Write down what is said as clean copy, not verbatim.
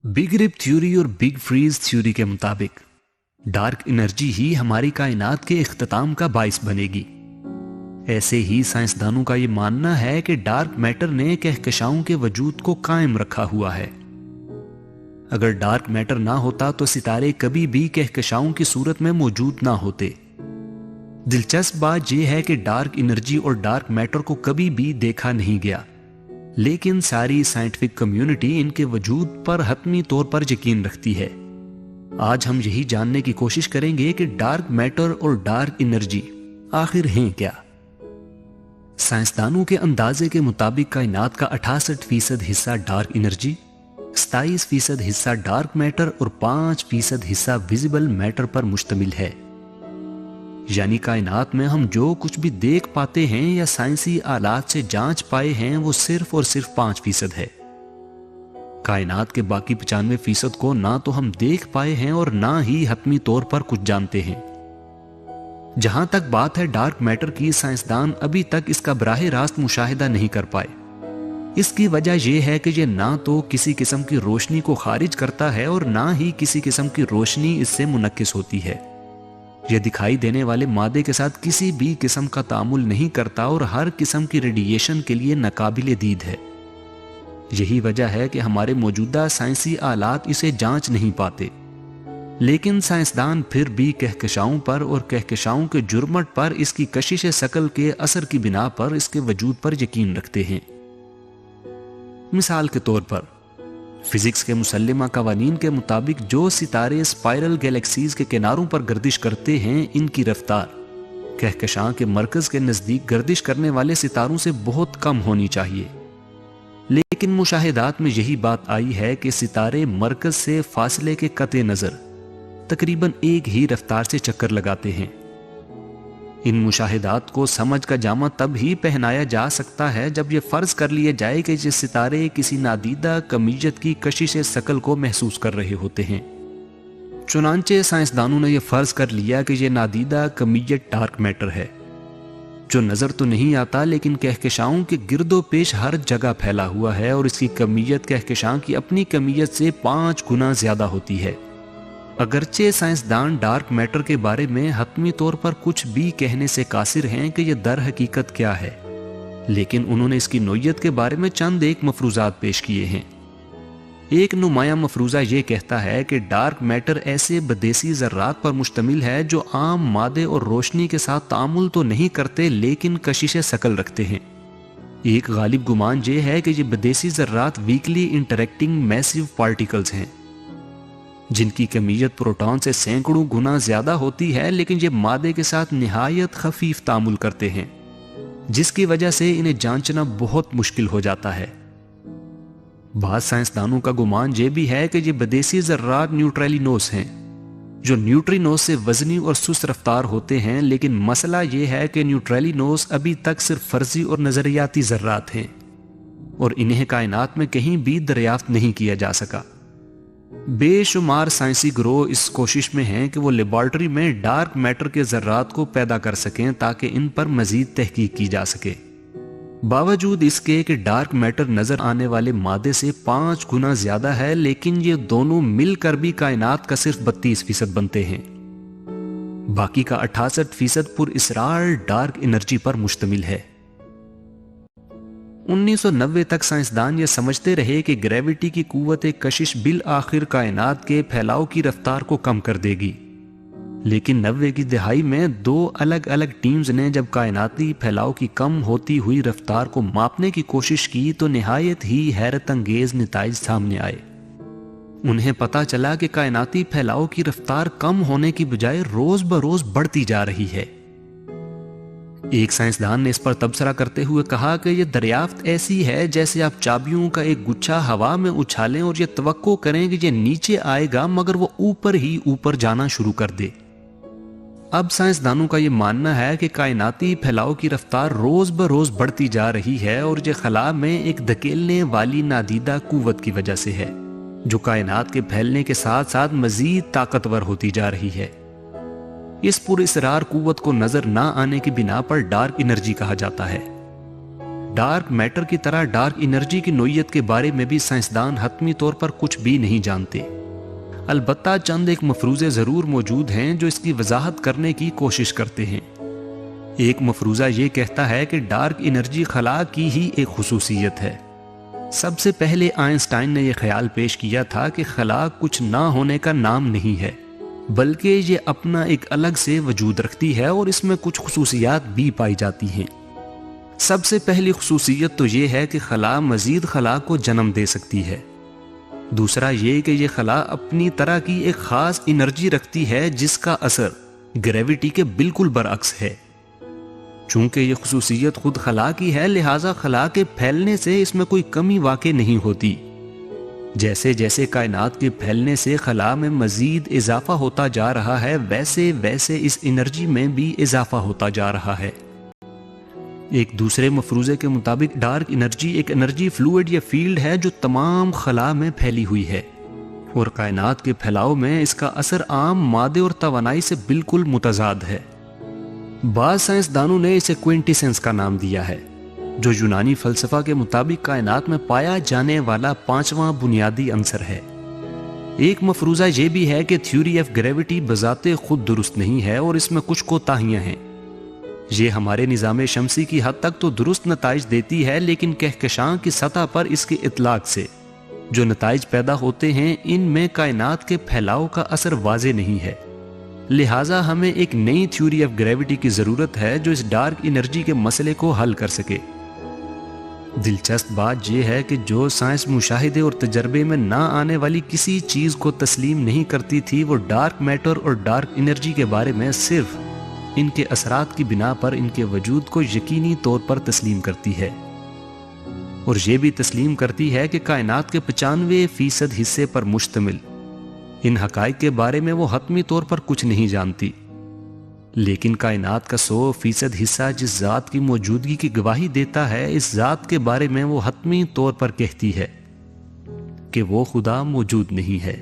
Big rib theory और big freeze theory के मुताबिक डार्क एनर्जी ही हमारी कायनात के इख्तिताम का बाइस बनेगी। ऐसे ही साइंसदानों का यह मानना है कि डार्क मैटर ने कहकशाओं के वजूद को कायम रखा हुआ है। अगर डार्क मैटर ना होता तो सितारे कभी भी कहकशाओं की सूरत में मौजूद ना होते। दिलचस्प बात यह है कि डार्क एनर्जी और डार्क मैटर को कभी भी देखा नहीं गया, लेकिन सारी साइंटिफिक कम्युनिटी इनके वजूद पर हतमी तौर पर यकीन रखती है। आज हम यही जानने की कोशिश करेंगे कि डार्क मैटर और डार्क एनर्जी आखिर हैं क्या। साइंसदानों के अंदाजे के मुताबिक कायनात का 68% हिस्सा डार्क एनर्जी, 27% हिस्सा डार्क मैटर और 5% हिस्सा विजिबल मैटर पर मुश्तमिल है। यानी कायनात में हम जो कुछ भी देख पाते हैं या साइंसी आलात से जांच पाए हैं वो सिर्फ और सिर्फ 5% है। कायनात के बाकी 95% को ना तो हम देख पाए हैं और ना ही हतमी तौर पर कुछ जानते हैं। जहां तक बात है डार्क मैटर की, साइंसदान अभी तक इसका बराह रास्त मुशाहिदा नहीं कर पाए। इसकी वजह यह है कि यह ना तो किसी किस्म की रोशनी को खारिज करता है और ना ही किसी किस्म की रोशनी इससे मुनक्किस होती है। यह दिखाई देने वाले मादे के साथ किसी भी किस्म का तामुल नहीं करता और हर किस्म की रेडिएशन के लिए नाकाबिले दीद है। यही वजह है कि हमारे मौजूदा साइंसी आलात इसे जांच नहीं पाते, लेकिन साइंसदान फिर भी कहकशाओं पर और कहकशाओं के जुर्मट पर इसकी कशिश शकल के असर की बिना पर इसके वजूद पर यकीन रखते हैं। मिसाल के तौर पर फिजिक्स के मुसल्लिमा कवानीन के मुताबिक जो सितारे स्पाइरल गैलेक्सीज के किनारों पर गर्दिश करते हैं, इनकी रफ्तार कहकशां के मरकज के नजदीक गर्दिश करने वाले सितारों से बहुत कम होनी चाहिए। लेकिन मुशाहिदात में यही बात आई है कि सितारे मरकज से फासले के कते नजर तकरीबन एक ही रफ्तार से चक्कर लगाते हैं। इन मुशाहिदात को समझ का जामा तब ही पहनाया जा सकता है जब यह फर्ज कर लिया जाए कि ये सितारे किसी नादीदा कमीयत की कशिश शकल को महसूस कर रहे होते हैं। चुनांचे साइंसदानों ने यह फर्ज कर लिया कि यह नादीदा कमीयत डार्क मैटर है, जो नजर तो नहीं आता लेकिन कहकशाओं के गिरदो पेश हर जगह फैला हुआ है और इसकी कमीयत कहकशां की अपनी कमीयत से 5 गुना ज्यादा होती है। अगरचे साइंसदान डार्क मैटर के बारे में हतमी तौर पर कुछ भी कहने से कासिर हैं कि यह दर हकीकत क्या है, लेकिन उन्होंने इसकी नोयत के बारे में चंद एक मफरूजात पेश किए हैं। एक नुमाया मफरूजा यह कहता है कि डार्क मैटर ऐसे बदेसी जर्रात पर मुश्तमिल है जो आम मादे और रोशनी के साथ तामुल तो नहीं करते लेकिन कशिश शकल रखते हैं। एक गालिब गुमान यह है कि ये बदेसी जर्रात वीकली इंटरेक्टिंग मैसिव पार्टिकल्स हैं, जिनकी कमीयत प्रोटॉन से सैकड़ों गुना ज्यादा होती है, लेकिन ये मादे के साथ निहायत खफीफ तामुल करते हैं, जिसकी वजह से इन्हें जांचना बहुत मुश्किल हो जाता है। बाद साइंसदानों का गुमान यह भी है कि ये बदेसी जर्रात न्यूट्रेलिनोस हैं, जो न्यूट्रिनोस से वजनी और सुस्त रफ्तार होते हैं, लेकिन मसला यह है कि न्यूट्रेलिनोस अभी तक सिर्फ फर्जी और नजरियाती जर्रात हैं और इन्हें कायनात में कहीं भी दरियाफ्त नहीं किया जा सका। बेशुमार साइंसी ग्रोह इस कोशिश में हैं कि वो लेबॉर्टरी में डार्क मैटर के जर्रात को पैदा कर सकें ताकि इन पर मजीद तहकीक की जा सके। बावजूद इसके कि डार्क मैटर नजर आने वाले मादे से 5 गुना ज्यादा है, लेकिन ये दोनों मिलकर भी कायनात का सिर्फ 32% बनते हैं। बाकी का 68% पुरइसरार डार्क एनर्जी पर मुश्तमिल है। 1990 तक साइंसदान ये समझते रहे कि ग्रेविटी की कुव्वत कशिश बिल आखिर कायनात के फैलाव की रफ्तार को कम कर देगी, लेकिन 90 की दिहाई में 2 अलग अलग टीम्स ने जब कायनाती फैलाव की कम होती हुई रफ्तार को मापने की कोशिश की तो निहायत ही हैरत अंगेज नताइज सामने आए। उन्हें पता चला कि कायनाती फैलाव की रफ्तार कम होने की बजाय रोज बरोज बढ़ती जा रही है। एक साइंसदान ने इस पर तबसरा करते हुए कहा कि यह दरियाफ्त ऐसी है जैसे आप चाबियों का एक गुच्छा हवा में उछालें और यह तवक्को करें कि यह नीचे आएगा मगर वो ऊपर ही ऊपर जाना शुरू कर दे। अब साइंसदानों का यह मानना है कि कायनाती फैलाव की रफ्तार रोज बरोज बढ़ती जा रही है और यह खला में एक धकेलने वाली नादीदा कुव्वत की वजह से है, जो कायनात के फैलने के साथ साथ मजीद ताकतवर होती जा रही है। इस पुरइसरार कुव्वत को नजर ना आने की बिना पर डार्क एनर्जी कहा जाता है। ڈارک میٹر کی طرح ڈارک انرجی کی نوعیت کے بارے میں بھی سائنسدان حتمی طور پر کچھ بھی نہیں جانتے۔ البتہ چند ایک مفروضے ضرور موجود ہیں جو اس کی وضاحت کرنے کی کوشش کرتے ہیں۔ ایک مفروضہ یہ کہتا ہے کہ ڈارک انرجی خلا کی ہی ایک خصوصیت ہے۔ سب سے پہلے آئنسٹائن نے یہ خیال پیش کیا تھا کہ خلا کچھ نہ ہونے کا نام نہیں ہے، بلکہ یہ اپنا ایک الگ سے وجود رکھتی ہے اور اس میں کچھ خصوصیات بھی پائی جاتی ہیں۔ سب سے پہلی خصوصیت تو یہ ہے کہ خلا مزید خلا کو جنم دے سکتی ہے۔ دوسرا یہ کہ یہ خلا اپنی طرح کی ایک خاص انرجی رکھتی ہے جس کا اثر گریوٹی کے بالکل برعکس ہے۔ چونکہ یہ خصوصیت خود خلا کی ہے، لہٰذا خلا کے پھیلنے سے اس میں کوئی کمی واقع نہیں ہوتی۔ جیسے جیسے کائنات کے پھیلنے سے خلا میں مزید اضافہ ہوتا جا رہا ہے، ویسے ویسے اس انرجی میں بھی اضافہ ہوتا جا رہا ہے۔ ایک دوسرے مفروضے کے مطابق ڈارک انرجی ایک انرجی فلوئڈ یا فیلڈ ہے جو تمام خلا میں پھیلی ہوئی ہے، اور کائنات کے پھیلاؤ میں اس کا اثر عام مادے اور توانائی سے بالکل متضاد ہے۔ بعض سائنسدانوں نے اسے کوئنٹیسنس کا نام دیا ہے، جو یونانی فلسفہ کے مطابق کائنات میں پایا جانے والا پانچواں بنیادی عنصر ہے۔ ایک مفروضہ یہ بھی ہے کہ تھیوری آف گریوٹی بذات خود درست نہیں ہے اور اس میں کچھ کوتاہیاں ہیں۔ یہ ہمارے نظام شمسی کی حد تک تو درست نتائج دیتی ہے، لیکن کہکشاں کی سطح پر اس کے اطلاق سے جو نتائج پیدا ہوتے ہیں ان میں کائنات کے پھیلاؤ کا اثر واضح نہیں ہے۔ لہٰذا ہمیں ایک نئی تھیوری آف گریوٹی کی ضرورت ہے جو اس ڈارک انرجی کے مسئلے کو حل کر سکے۔ دلچسپ بات یہ ہے کہ جو سائنس مشاہدے اور تجربے میں نہ آنے والی کسی چیز کو تسلیم نہیں کرتی تھی، وہ ڈارک میٹر اور ڈارک انرجی کے بارے میں صرف ان کے اثرات کی بنا پر ان کے وجود کو یقینی طور پر تسلیم کرتی ہے، اور یہ بھی تسلیم کرتی ہے کہ کائنات کے 95% حصے پر مشتمل ان حقائق کے بارے میں وہ حتمی طور پر کچھ نہیں جانتی، لیکن کائنات کا 100% حصہ جس ذات کی موجودگی کی گواہی دیتا ہے، اس ذات کے بارے میں وہ حتمی طور پر کہتی ہے کہ وہ خدا موجود نہیں ہے۔